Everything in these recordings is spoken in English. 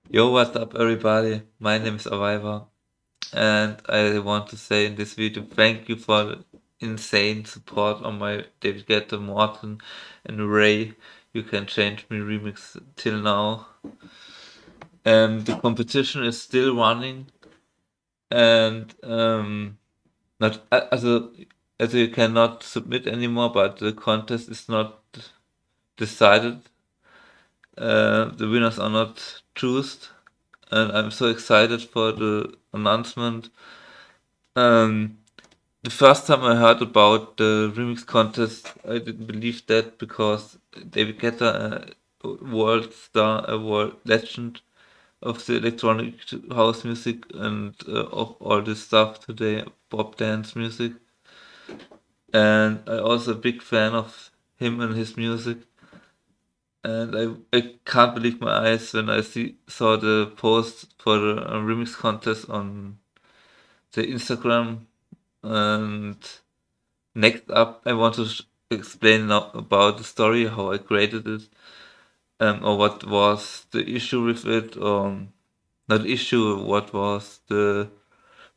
Yo, what's up, everybody? My name is Avaiva, and I want to say in this video thank you for the insane support on my David Guetta, Morton, and Ray. You Can Change Me remix till now. And the competition is still running, and not as you cannot submit anymore, but the contest is not decided. The winners are not chosen, and I'm so excited for the announcement. Um, the first time I heard about the remix contest, I didn't believe that because David Guetta, a world star, a world legend of the electronic house music and of all this stuff today, pop dance music, and I also a big fan of him and his music. And I can't believe my eyes when I saw the post for the remix contest on the Instagram. And next up, I want to explain now about the story, how I created it, or what was the issue with it, or not issue, what was the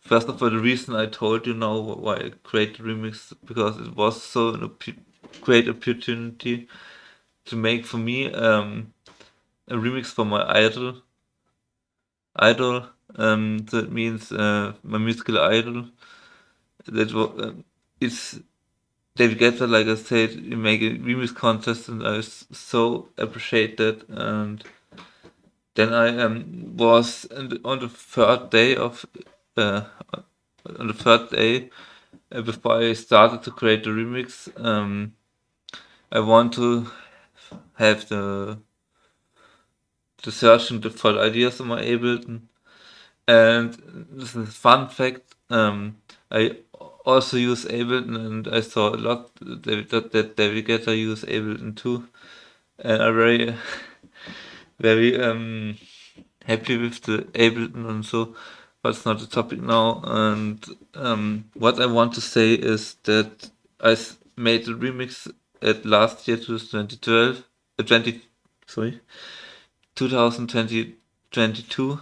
first of all the reason I told you now why I created remix, because it was so great opportunity to make for me a remix for my idol. That means my musical idol. That it's David Guetta, like I said, you make a remix contest, and I so appreciate that. And then I was on the third day of uh, on the third day before I started to create the remix. I want to have the searching for the ideas on my Ableton. And this is a fun fact. I also use Ableton, and I saw a lot that David Guetta use Ableton too. And I'm very, very happy with the Ableton and so. But it's not the topic now. And what I want to say is that made a remix at last year, 2012, 20, sorry, 2020, 22.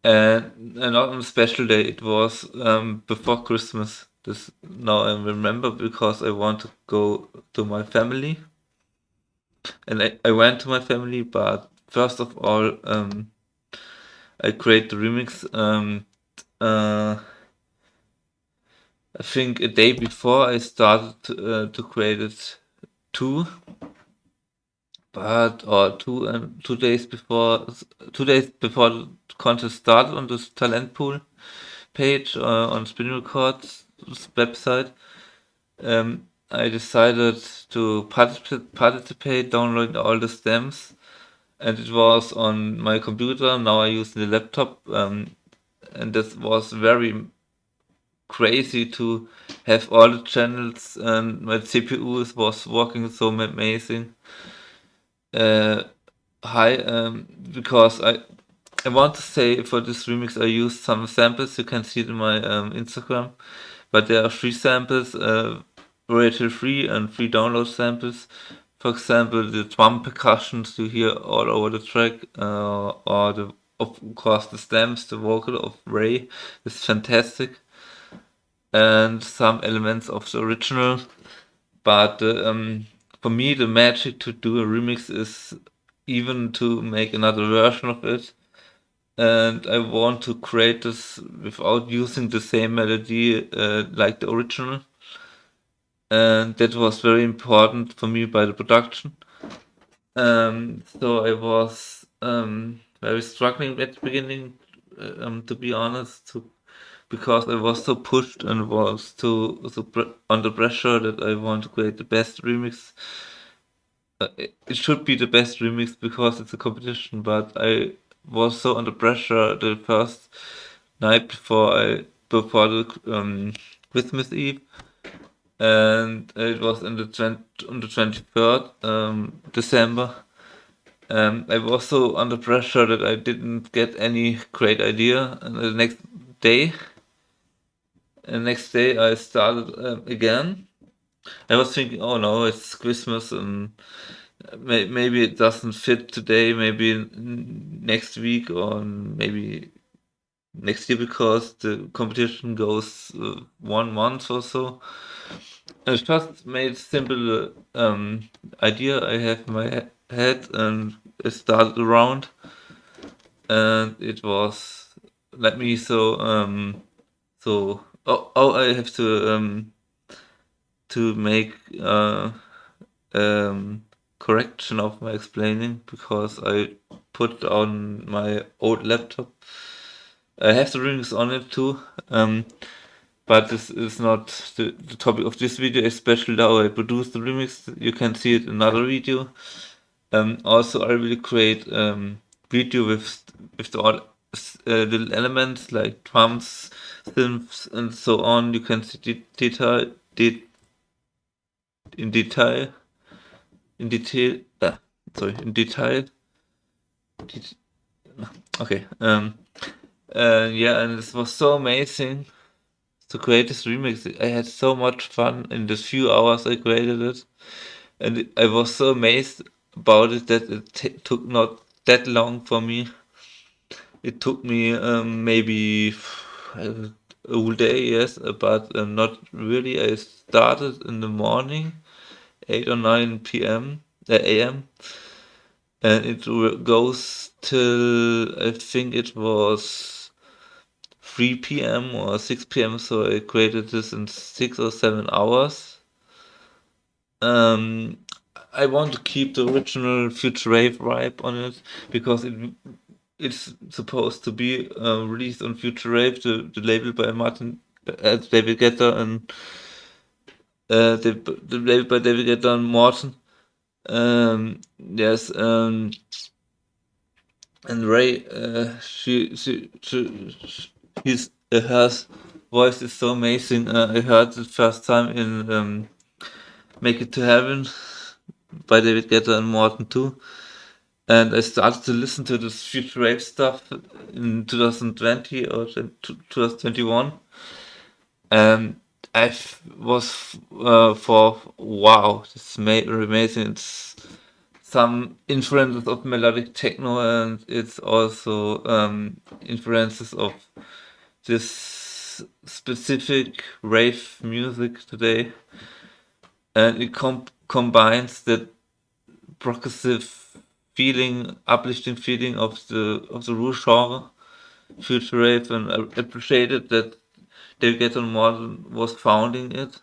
And not on a special day. It was before Christmas. This now I remember because I want to go to my family, and I went to my family. But first of all, I create the remix. I think a day before I started to create it too, but or 2 days before, 2 days before the contest started on this Talentpool page on Spin Records website, I decided to participate, downloading all the stems, and it was on my computer. Now I use the laptop, and this was very crazy to have all the channels, and my CPU was working so amazing. High, because I want to say for this remix I used some samples. You can see it in my Instagram, but there are free samples, royalty free and free download samples. For example, the drum percussions you hear all over the track, or of course the stems, the vocal of Ray is fantastic, and some elements of the original. But for me, the magic to do a remix is even to make another version of it. And I want to create this without using the same melody like the original. And that was very important for me by the production. So I was very struggling at the beginning, to be honest, because I was so pushed and was under pressure that I want to create the best remix. It should be the best remix because it's a competition, but I was so under pressure the first night before the Christmas Eve, and it was on the 23rd December. I was so under pressure that I didn't get any great idea. And day, the next day I started again. I was thinking, oh no, it's Christmas and maybe it doesn't fit today. Maybe next week or maybe next year, because the competition goes 1 month or so. I just made simple idea I have in my head, and I started around, and it was let me I have to make correction of my explaining, because I put on my old laptop. I have the remix on it too, but this is not the topic of this video, especially how I produce the remix. You can see it in another video. Also, I will create video with all little elements like drums, synths, and so on. You can see in detail, in detail. In detail. Okay. Yeah, and this was so amazing to create this remix. I had so much fun in the few hours I created it, and I was so amazed about it that it took not that long for me. It took me maybe a whole day, yes, but not really. I started in the morning, 8 or 9 p.m. A.m. and it goes till I think it was 3 p.m. or 6 p.m. So I created this in 6 or 7 hours. Um, I want to keep the original Future Rave vibe on it, because it's supposed to be released on Future Rave, the label by David Guetta, and the label by David Guetta and Morton. Yes, and Ray, her voice is so amazing. I heard it first time in Make It to Heaven by David Guetta and Morton too. And I started to listen to this future rave stuff in 2020 or 2021. And was for wow, this is amazing. It's some influences of melodic techno, and it's also influences of this specific rave music today. And it combines that progressive feeling, uplifting feeling of the Rouge genre, future rave, and I appreciated that David Guetta and Morton was founding it.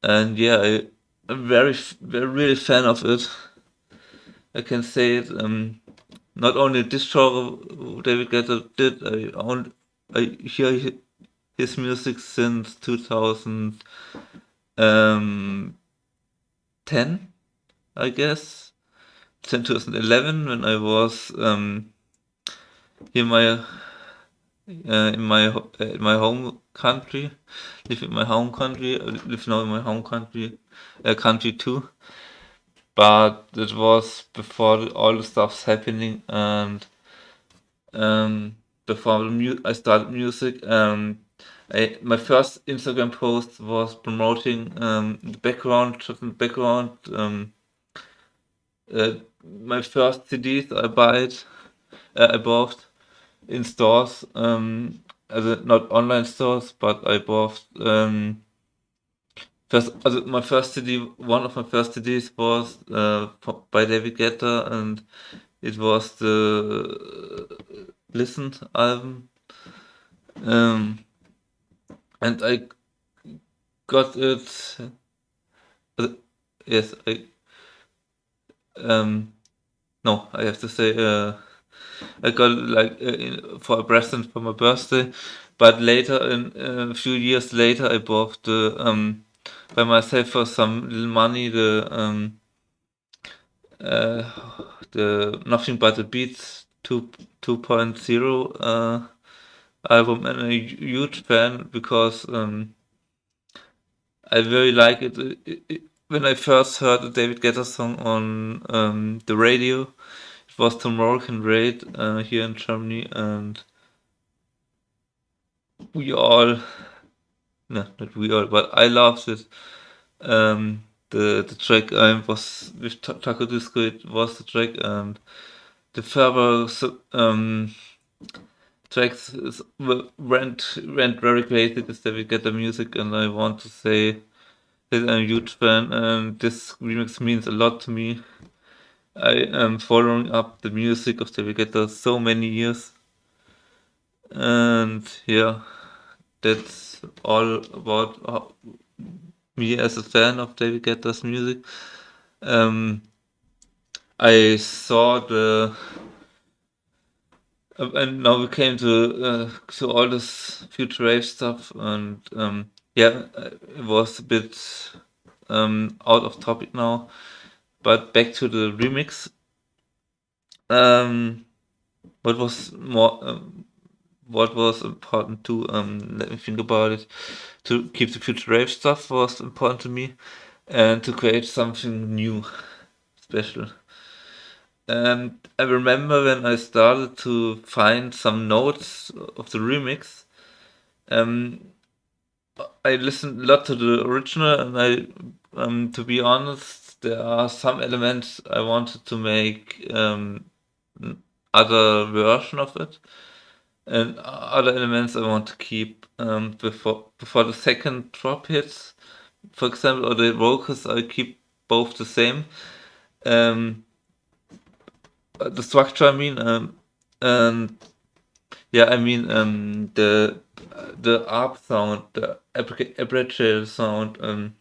And yeah, I'm very really fan of it. I can say it. Not only this genre David Guetta did, I hear his music since 2010, I guess. 2011, when I was in my home country, live in my home country. I live now in my home country too. But it was before all the stuff's happening, and before I started music. My first Instagram post was promoting the background, just in the background. My first CDs I bought in stores, not online stores, but I bought my first CD. One of my first CDs was by David Guetta, and it was the Listen album, and I got it. Yes, no, I have to say, I got it like for a present for my birthday, but later, in a few years later, I bought by myself for some little money uh, the Nothing But the Beats 2.0 album, and I'm a huge fan, because I very like it. When I first heard a David Guetta song on the radio, it was Tomorrow Can Wait here in Germany, and we all, no, not we all, but I loved it. The track was with Taco Disco. It was the track, and the further tracks went very crazy with David Guetta music, and I want to say that I'm a huge fan, and this remix means a lot to me. I am following up the music of David Guetta so many years, and yeah, that's all about me as a fan of David Guetta's music. Um, I saw the and now we came to all this future wave stuff, and yeah, it was a bit out of topic now, but back to the remix. Um, what was more what was important to let me think about it, to keep the future wave stuff was important to me, and to create something new, special. And I remember when I started to find some notes of the remix, um, I listened a lot to the original, and to be honest, there are some elements I wanted to make other version of it, and other elements I want to keep before the second drop hits. For example, or the vocals, I keep both the same. Um, the structure, I mean, and yeah, I mean, the ARP sound, the aperture sound,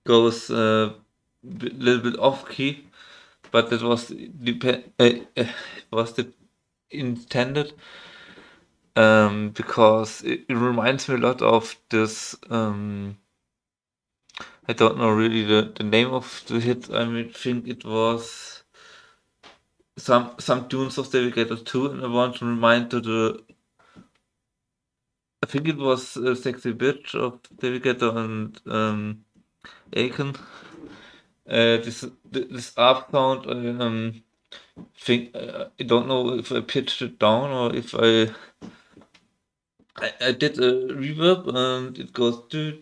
goes a little bit off key, but that was was the intended, because it reminds me a lot of this. I don't know really the name of the hit. I mean, think it was some tunes of David Guetta too, and I want to remind to the. I think it was "Sexy Bitch" of David Guetta and Aiken. This ARP sound, think I don't know if I pitched it down or if I did a reverb, and it goes do,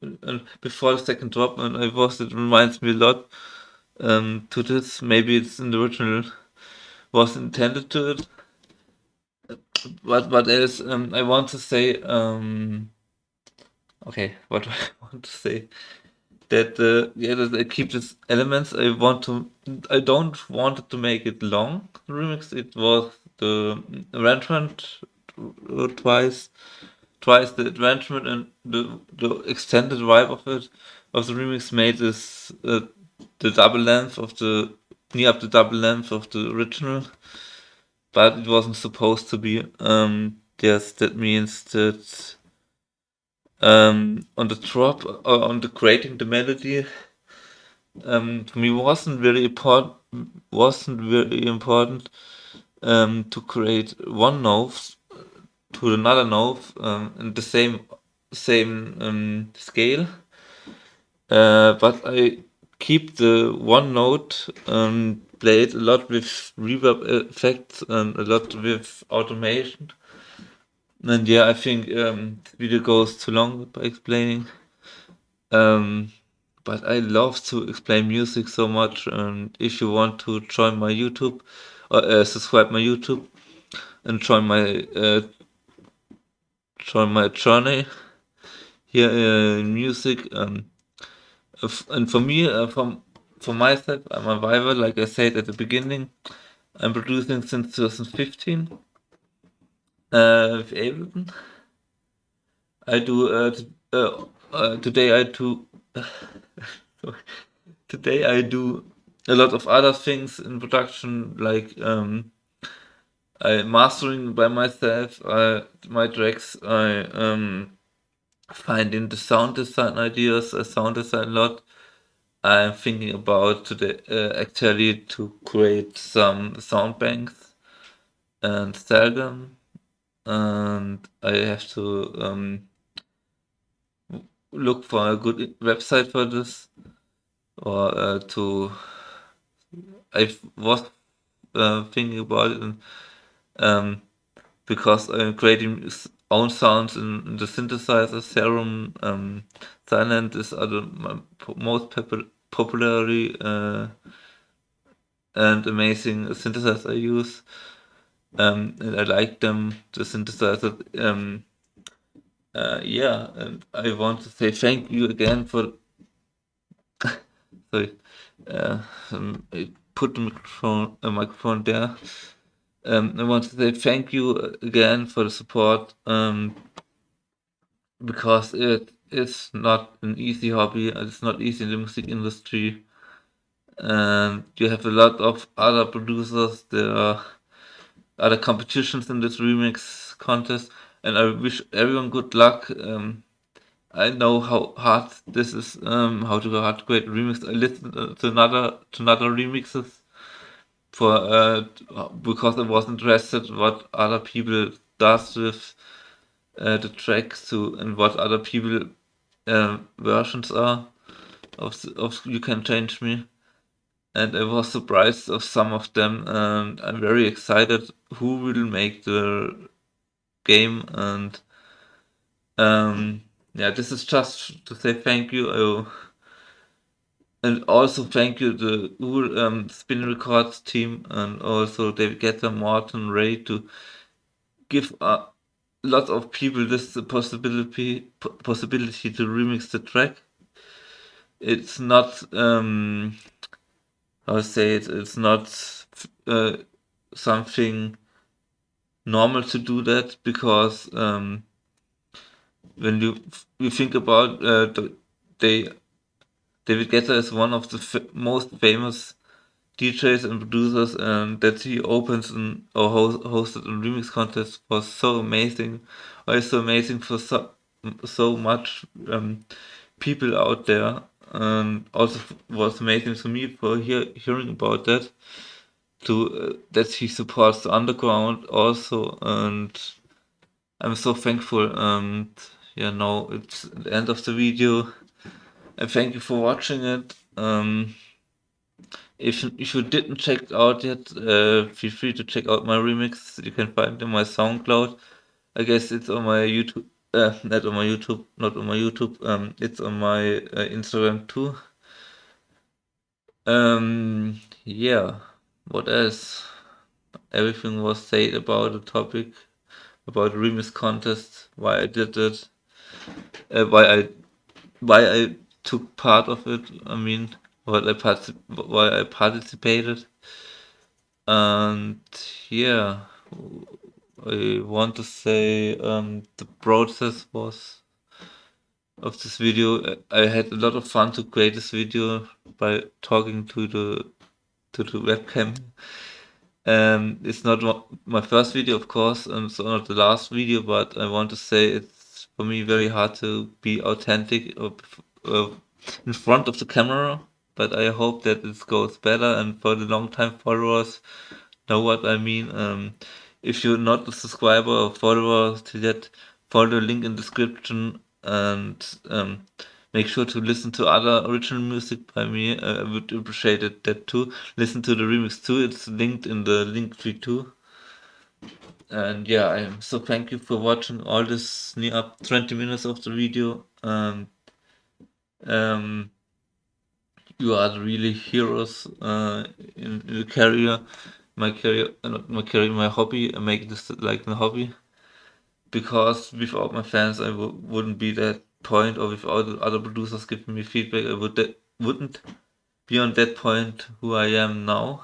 and before the second drop, and it reminds me a lot to this. Maybe it's in the original was intended to it, but what else? I want to say okay, what do I want to say? That yeah, that I keep these elements. I don't want it to make it long remix. It was the arrangement twice the arrangement, and the extended vibe of the remix made this the double length of the near up the double length of the original, but it wasn't supposed to be. Yes, that means that on the drop or on the creating the melody, to me wasn't very important to create one note to another note in the same scale, but I keep the one note played a lot with reverb effects and a lot with automation. And yeah, I think the video goes too long by explaining. But I love to explain music so much, and if you want to join my YouTube or subscribe my YouTube and join my journey here in music, and for me, for myself, I'm a viber, like I said at the beginning. I'm producing since 2015 with Ableton. I do today I do today I do a lot of other things in production, like I mastering by myself. My tracks. I finding the sound design ideas. I sound design a lot. I'm thinking about today actually to create some sound banks and sell them, and I have to look for a good website for this, or I was thinking about it, and because I'm creating own sounds in the synthesizer Serum, Silent is other my most popularly and amazing synthesizers I use. And I like them, the synthesizer. Yeah, and I want to say thank you again for. Sorry, I put the microphone there. I want to say thank you again for the support, because it is not an easy hobby. It's not easy in the music industry, and you have a lot of other producers. There are other competitions in this remix contest, and I wish everyone good luck. I know how hard this is, how to create remix. I listened to another remixes for because I was interested what other people does with the tracks to, and what other people versions are of You Can Change Me. And I was surprised of some of them, and I'm very excited who will make the game. And yeah, this is just to say thank you. And also thank you the whole Spin Records team, and also David Guetta, Martin, Ray, to give lots of people this possibility to remix the track. It's not how to say it. It's not something normal to do that, because when you think about they David Guetta is one of the most famous DJs and producers, and that he opens or hosted a remix contest was so amazing. Why so amazing for so much people out there, and also was amazing to me for hearing about that. To that he supports the underground also, and I'm so thankful. And yeah, no, it's the end of the video. And thank you for watching it. If you didn't check it out yet, feel free to check out my remix. You can find it on my SoundCloud. I guess it's on my YouTube. Not on my YouTube. Not on my YouTube. It's on my Instagram too. Yeah. What else? Everything was said about the topic, about remix contest, why I did it, uh, why I why I took part of it. I mean, why I participated. And yeah, I want to say the process was of this video. I had a lot of fun to create this video by talking to the webcam. It's not my first video, of course, and it's not the last video, but I want to say it's for me very hard to be authentic uh, in front of the camera. But I hope that it goes better, and for the long time followers know what I mean. If you're not a subscriber or follower to that, follow the link in description, and make sure to listen to other original music by me. I would appreciate that too. Listen to the remix too. It's linked in the link tree too. And yeah, I'm so thank you for watching all this near up 20 minutes of the video. Um, you are the really heroes in the career. Not my career, my hobby. I make this like a hobby, because without my fans, I wouldn't be that point, or without the other producers giving me feedback, I wouldn't be on that point who I am now.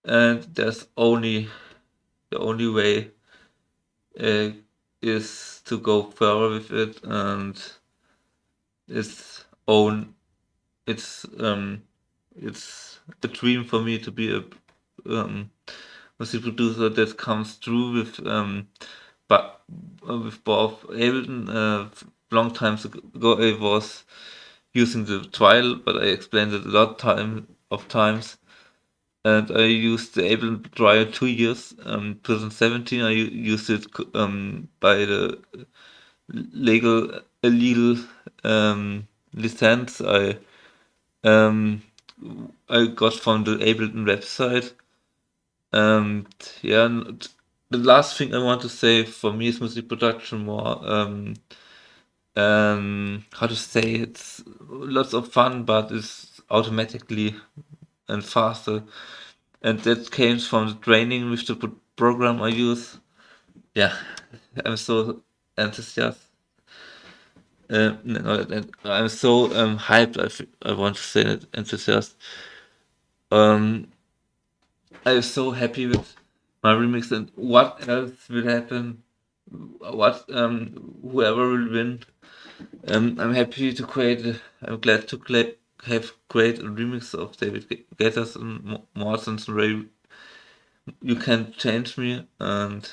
And the only way uh, is to go further with it, and it's own it's a dream for me to be a music producer that comes through but with Bob Ableton. Long times ago I was using the trial, but I explained it a lot of times. And I used the Ableton trial 2 years. 2017 I used it by the legal license um, I got from the Ableton website. And yeah, the last thing I want to say for me is music production more. How to say, it's lots of fun, but it's automatically and faster. And that came from the training with the program I use. Yeah, I'm so enthusiastic. I'm so hyped. I want to say that enthusiastic. Um, I'm so happy with my remix and what else will happen. What whoever will win. I'm happy to create. I'm glad to have create a remix of David Guetta's and Morton's Ray. You Can Change Me, and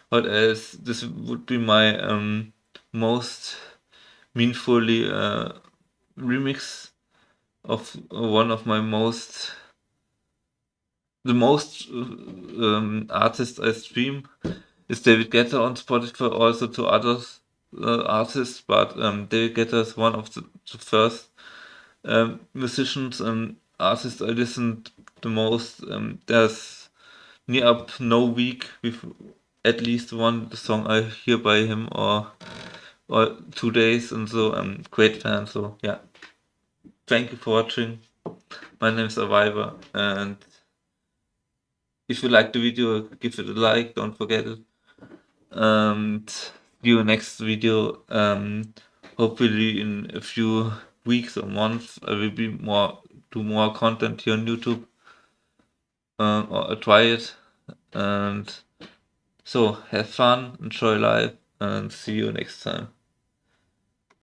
what else? This would be my most meaningfully remix of one of my the most artists I stream is David Guetta on Spotify, also to others artists, but David Guetta is one of the first musicians and artists I listened the most. There's near up no week with at least one song I hear by him or 2 days, and so I'm great fan. So yeah, thank you for watching. My name is Survivor, and if you like the video, give it a like. Don't forget it. And see you next video. Hopefully in a few weeks or months, I will be do more content here on YouTube. Or try it. And so have fun, enjoy life, and see you next time.